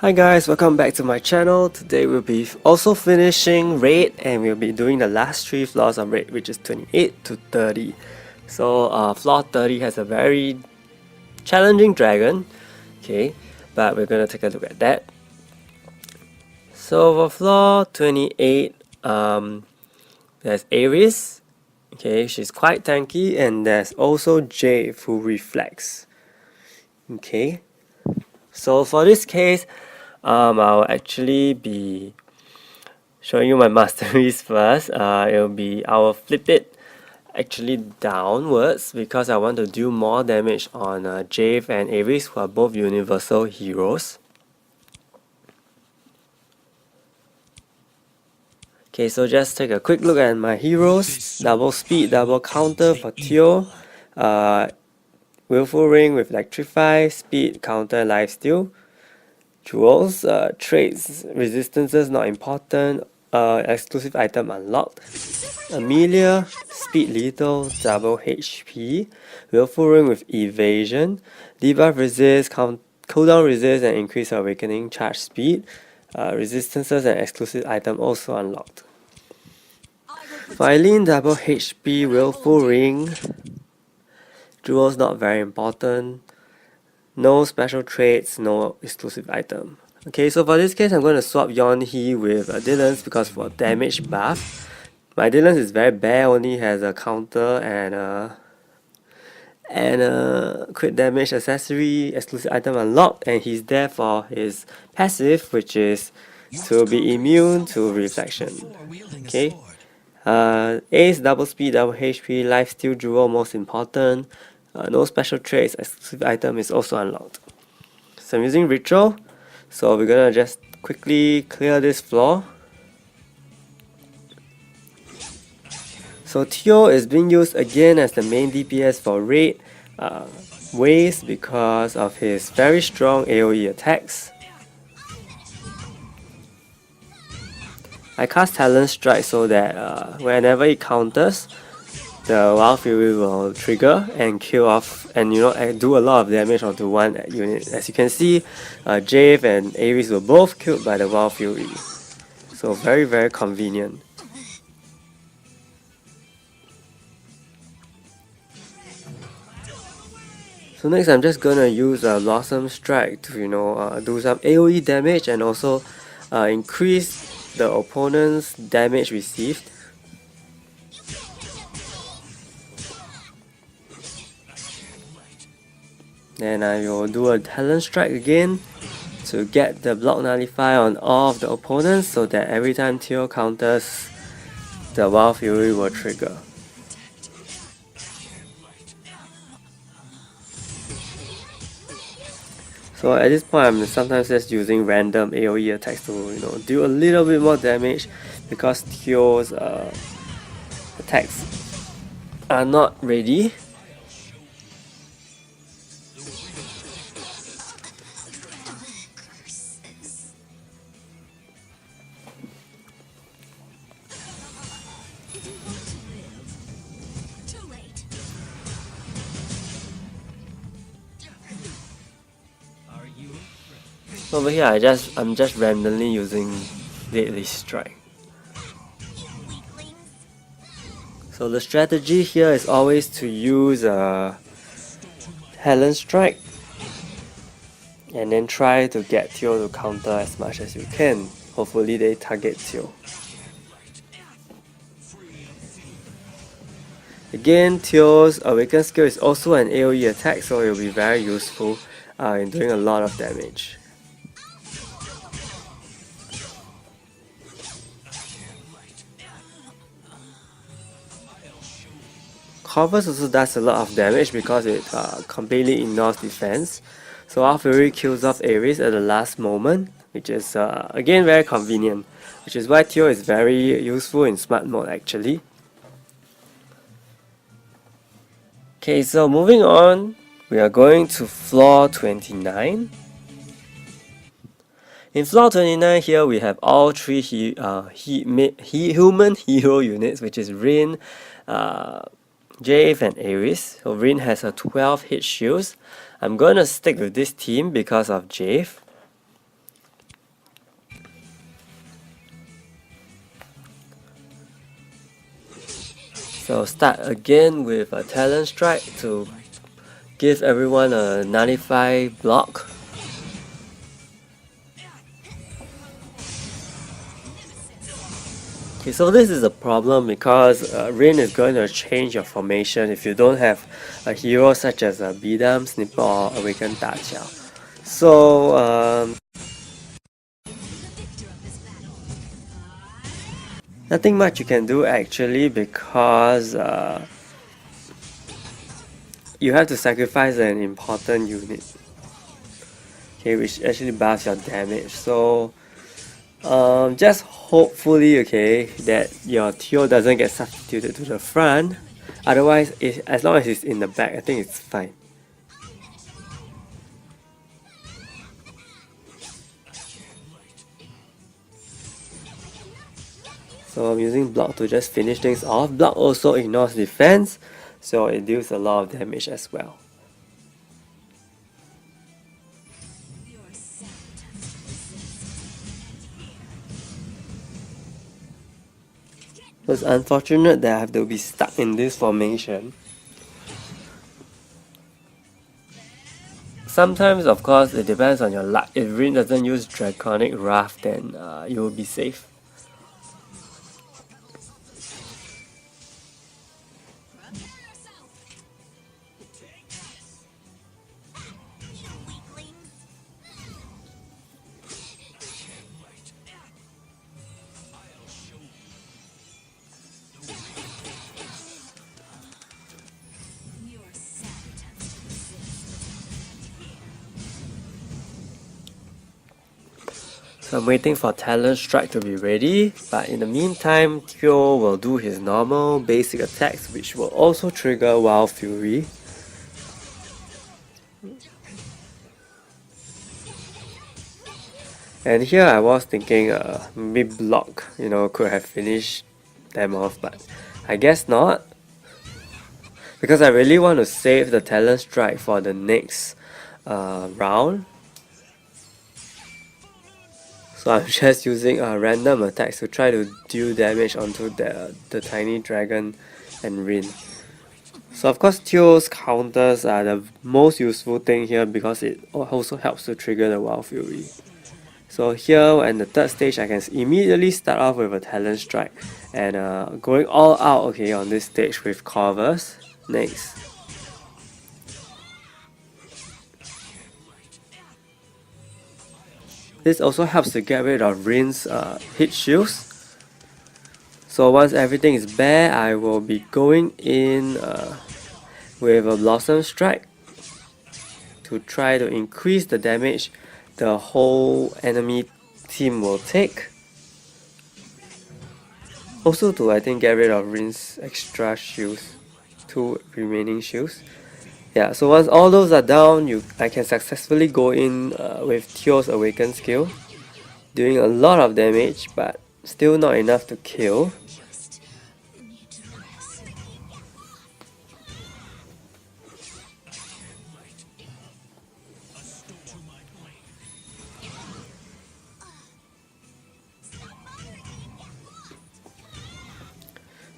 Hi guys, welcome back to my channel. Today we'll be also finishing raid and we'll be doing the last 3 floors of raid, which is 28 to 30. So floor 30 has a very challenging dragon, okay, but we're gonna take a look at that. So for floor 28, there's Ares, okay, she's quite tanky, and there's also Jave who reflects, okay. So for this case, I'll actually be showing you my masteries first. I'll flip it actually downwards because I want to do more damage on Jave and Ares, who are both universal heroes. Okay, so just take a quick look at my heroes. Double speed, double counter for Teo. Willful Ring with Electrify, speed, counter, lifesteal. Jewels, traits, resistances not important, exclusive item unlocked. Amelia, speed lethal, double HP. Willful Ring with evasion. Debuff resist, cooldown resist, and increase awakening charge speed. Resistances and exclusive item also unlocked. Phylene, double HP, Willful Ring. Jewels not very important. No special traits, no exclusive item. Okay, so for this case, I'm going to swap Yonhee with Dylan's because for damage buff, my Dylan's is very bad, only has a counter and a crit damage accessory, exclusive item unlocked, and he's there for his passive, which is to be immune to reflection. Okay, Ace, double speed, double HP, lifesteal, jewel most important. No special traits, exclusive item is also unlocked. So I'm using Ritual, so we're gonna just quickly clear this floor. So Teo is being used again as the main DPS for raid waves because of his very strong AoE attacks. I cast Talent Strike so that whenever it counters, the Wild Fury will trigger and kill off and do a lot of damage onto one unit. As you can see, Jave and Ares were both killed by the Wild Fury. So very convenient. So next I'm just gonna use a Blossom Strike to do some AoE damage and also increase the opponent's damage received. Then I will do a Talent Strike again to get the block nullify on all of the opponents so that every time Teo counters, the Wild Fury will trigger. So at this point I'm sometimes just using random AoE attacks to do a little bit more damage because Teo's attacks are not ready. Over here I'm just randomly using Deadly Strike. So the strategy here is always to use Talent Strike and then try to get Teo to counter as much as you can. Hopefully they target Teo. Again, Teo's Awaken skill is also an AoE attack, so it will be very useful in doing a lot of damage. Corvus also does a lot of damage because it completely ignores defense. So our Fury kills off Ares at the last moment, which is again very convenient, which is why Teo is very useful in smart mode actually. Okay, so moving on, we are going to floor 29. In floor 29 here we have all three human hero units, which is Rin, Jave and Ares. So Rin has a 12 hit shields. I'm gonna stick with this team because of Jave. So start again with a talent strike to give everyone a 95 block. Okay, so this is a problem because Rain is going to change your formation if you don't have a hero such as a Bidam, Snipper or Awakened Daqiao. So nothing much you can do actually because you have to sacrifice an important unit, okay, which actually buffs your damage. So just hopefully, okay, that your Teo doesn't get substituted to the front. Otherwise, as long as it's in the back, I think it's fine. So I'm using block to just finish things off. Block also ignores defense, so it deals a lot of damage as well. So it's unfortunate that I have to be stuck in this formation. Sometimes, of course, it depends on your luck. If Rin doesn't use Draconic Wrath, then you will be safe. So I'm waiting for Talent Strike to be ready, but in the meantime, Teo will do his normal basic attacks, which will also trigger Wild Fury. And here I was thinking maybe block, could have finished them off, but I guess not. Because I really want to save the Talent Strike for the next round. So I'm just using random attacks to try to deal damage onto the tiny dragon and Rin. So of course Teo's counters are the most useful thing here because it also helps to trigger the Wild Fury. So here at the third stage I can immediately start off with a Talent Strike and going all out, okay, on this stage with Corvus. Next. This also helps to get rid of Rin's hit shields. So once everything is bare, I will be going in with a Blossom Strike to try to increase the damage the whole enemy team will take. Also to, I think, get rid of Rin's extra shields, 2 remaining shields. Yeah, so once all those are down, I can successfully go in with Teo's Awaken skill, doing a lot of damage, but still not enough to kill.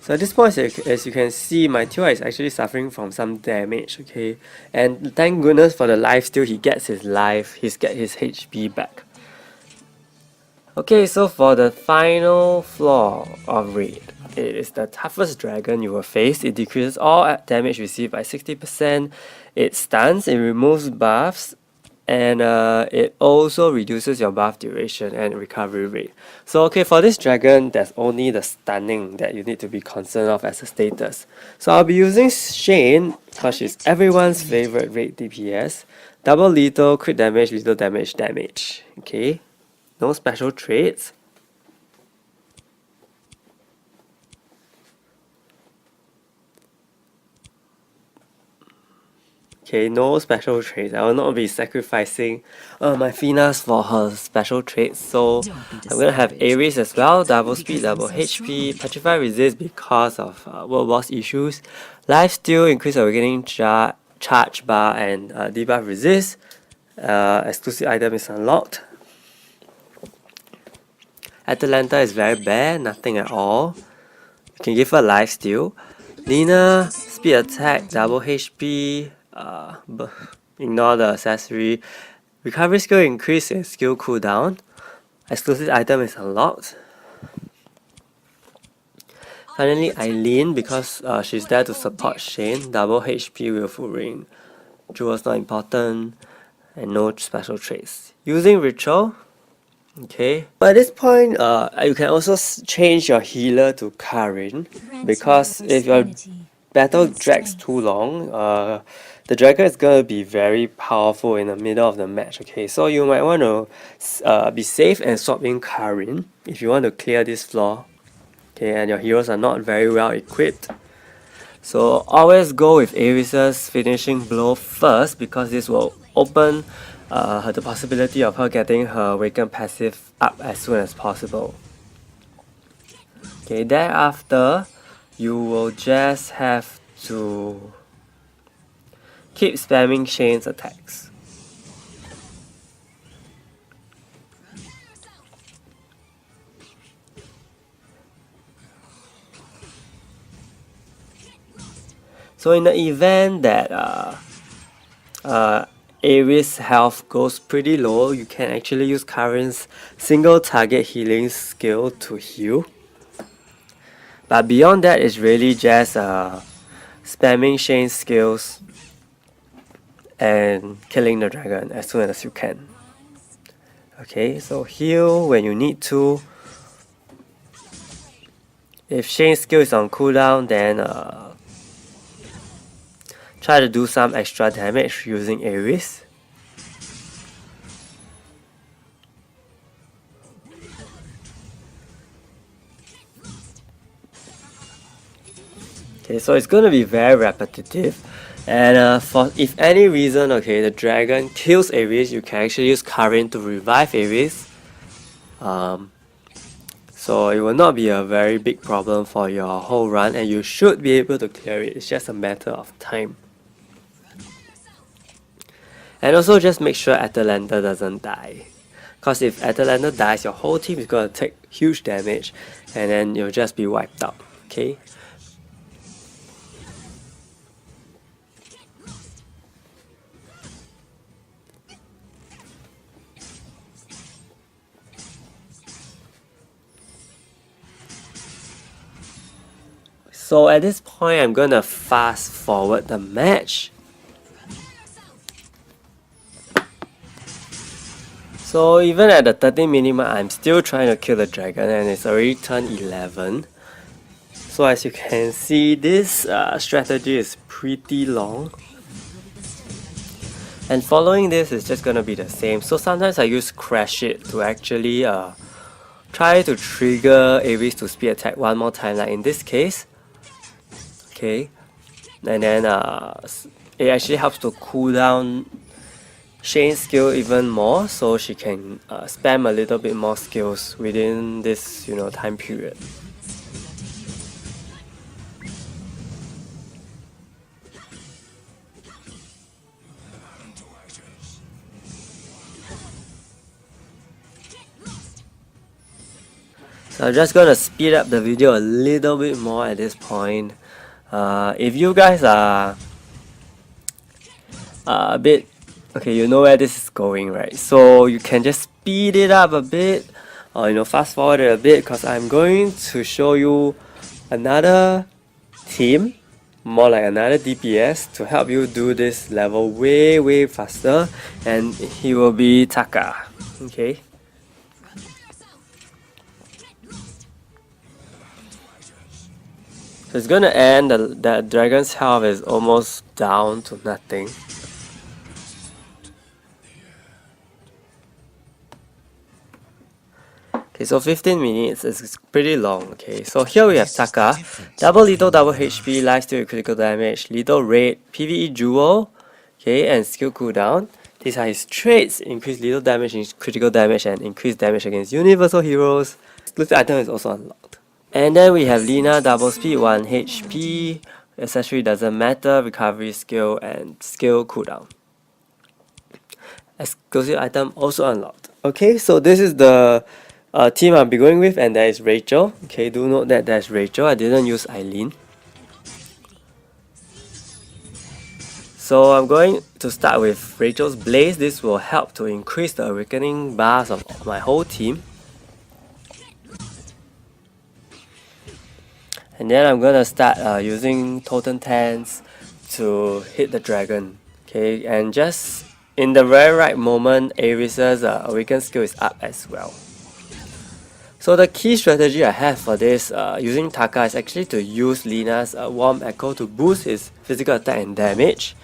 So at this point, as you can see, my Teo is actually suffering from some damage, okay? And thank goodness for the life steal, he gets his life, he gets his HP back. Okay, so for the final flaw of Raid, it is the toughest dragon you will face. It decreases all damage received by 60%, it stuns, it removes buffs, and it also reduces your buff duration and recovery rate. So okay, for this dragon, there's only the stunning that you need to be concerned of as a status. So I'll be using Shane because she's everyone's favorite raid DPS. Double lethal, crit damage, lethal damage, damage. Okay, no special traits. Okay, no special traits. I will not be sacrificing my Finas for her special traits. So I'm gonna have Ares as well, double speed, double HP, petrify resist because of world boss issues, life steal, increase awakening charge bar, and debuff resist. Exclusive item is unlocked. Atalanta is very bad, nothing at all. You can give her life steal. Lina, speed attack, double HP, ignore the accessory. Recovery skill increase and skill cooldown. Exclusive item is unlocked. Finally, Eileen, because she's there to support Shane, double HP with full ring. Jewel's not important, and no special traits. Using ritual. Okay. But at this point, you can also change your healer to Karin, because if your battle drags too long, the dragon is gonna be very powerful in the middle of the match. Okay, so you might want to be safe and swap in Karin if you want to clear this floor. Okay, and your heroes are not very well equipped. So always go with Aris's finishing blow first, because this will open the possibility of her getting her Awaken passive up as soon as possible. Okay, thereafter, you will just have to keep spamming Shane's attacks. So in the event that Ares' health goes pretty low, you can actually use Karin's single target healing skill to heal. But beyond that, it's really just spamming Shane's skills and killing the dragon as soon as you can. Okay, so heal when you need to. If Shane's skill is on cooldown, then try to do some extra damage using Ares. Okay, so it's going to be very repetitive, and for if any reason, okay, the dragon kills Ares, you can actually use Karin to revive Ares. So it will not be a very big problem for your whole run, and you should be able to clear it. It's just a matter of time. And also just make sure Atalanta doesn't die, because if Atalanta dies, your whole team is going to take huge damage, and then you'll just be wiped out. Okay. So at this point, I'm gonna fast forward the match. So even at the 30-minute mark, I'm still trying to kill the dragon, and it's already turned 11. So as you can see, this strategy is pretty long. And following this is just gonna be the same. So sometimes I use Crash It to actually try to trigger Ares to speed attack one more time, like in this case. Okay, and then it actually helps to cool down Shane's skill even more, so she can spam a little bit more skills within this time period. So I'm just gonna speed up the video a little bit more at this point. If you guys are a bit okay, you know where this is going, right? So you can just speed it up a bit, or fast forward it a bit, because I'm going to show you another team, more like another DPS, to help you do this level way faster, and he will be Taka. Okay. So it's gonna end, that dragon's health is almost down to nothing. Okay, so 15 minutes is pretty long. Okay, so here we have Taka, double lethal, double HP, lifesteal with critical damage, lethal rate, PvE jewel, okay, and skill cooldown. These are his traits: increase lethal damage, critical damage, and increase damage against universal heroes. Exclusive item is also unlocked. And then we have Lina, double speed, 1 HP, accessory doesn't matter, recovery skill, and skill cooldown. Exclusive item also unlocked. Okay, so this is the team I'll be going with, and there is Rachel. Okay, do note that there's Rachel. I didn't use Eileen. So I'm going to start with Rachel's Blaze. This will help to increase the awakening bars of my whole team. And then I'm gonna start using Totem Tens to hit the dragon. Okay, and just in the very right moment, Ares's awaken skill is up as well. So the key strategy I have for this using Taka is actually to use Lina's Warm Echo to boost his physical attack and damage.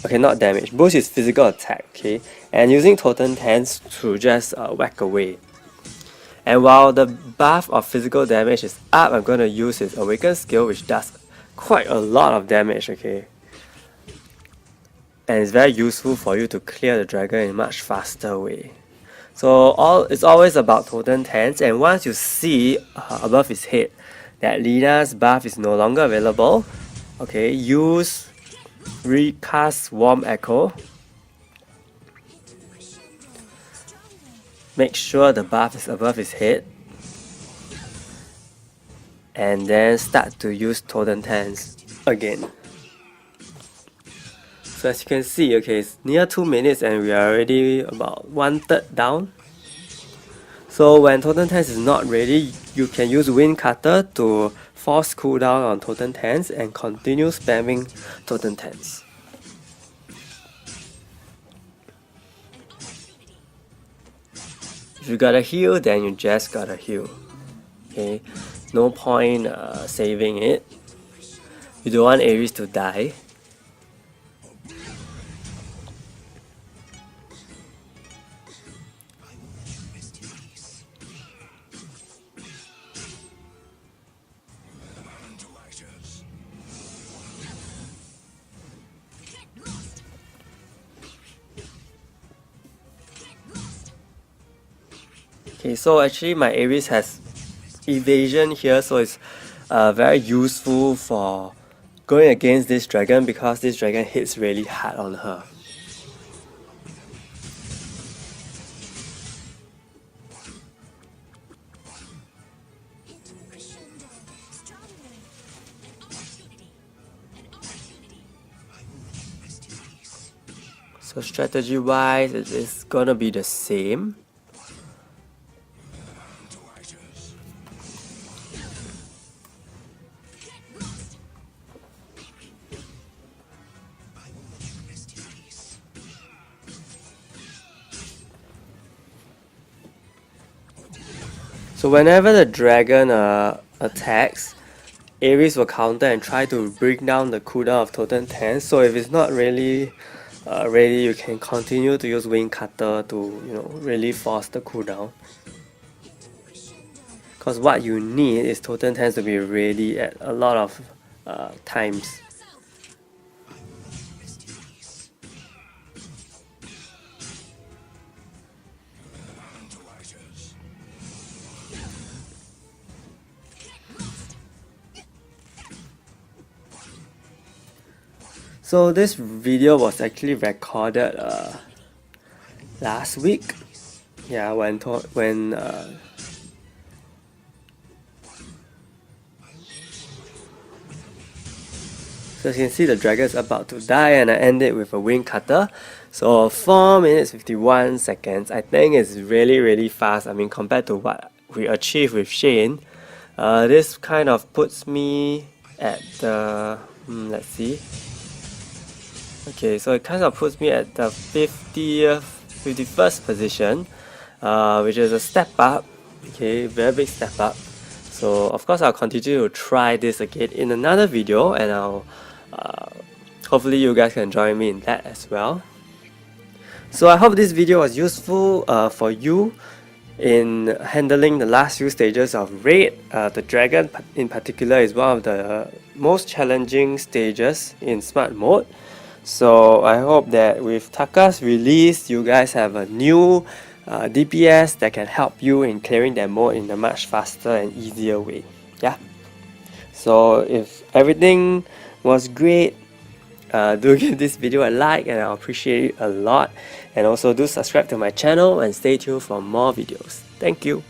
Okay, not damage, boost his physical attack, okay? And using Totem Tens to just whack away. And while the buff of physical damage is up, I'm going to use his Awaken skill, which does quite a lot of damage, okay? And it's very useful for you to clear the dragon in a much faster way. So it's always about Totem Tens, and once you see above his head that Lina's buff is no longer available, okay, use recast Warm Echo. Make sure the buff is above his head, and then start to use Totem Tens again. So as you can see, okay, it's near 2 minutes and we are already about 1/3 down. So when Totem Tens is not ready, you can use Wind Cutter to force cooldown on Totem Tens and continue spamming Totem Tens. If you gotta heal, then you just gotta heal. Okay, no point saving it. You don't want Ares to die. Okay, so actually my Ares has evasion here, so it's very useful for going against this dragon because this dragon hits really hard on her. So strategy wise, it's gonna be the same. So whenever the dragon attacks, Ares will counter and try to bring down the cooldown of Totem Tens. So if it's not really ready, you can continue to use Wind Cutter to really force the cooldown. Because what you need is Totem Tens to be ready at a lot of times. So this video was actually recorded last week. Yeah, when so you can see the dragon is about to die, and I end it with a Wind Cutter. So 4 minutes 51 seconds. I think it's really fast. I mean, compared to what we achieved with Shane, this kind of puts me at the let's see. Okay, so it kind of puts me at the 51st position, which is a step up. Okay, very big step up. So of course I'll continue to try this again in another video, and I'll hopefully you guys can join me in that as well. So I hope this video was useful for you in handling the last few stages of Raid. The dragon in particular is one of the most challenging stages in smart mode. So I hope that with Taka's release, you guys have a new DPS that can help you in clearing that mode in a much faster and easier way. Yeah. So if everything was great, do give this video a like and I'll appreciate it a lot. And also do subscribe to my channel and stay tuned for more videos. Thank you.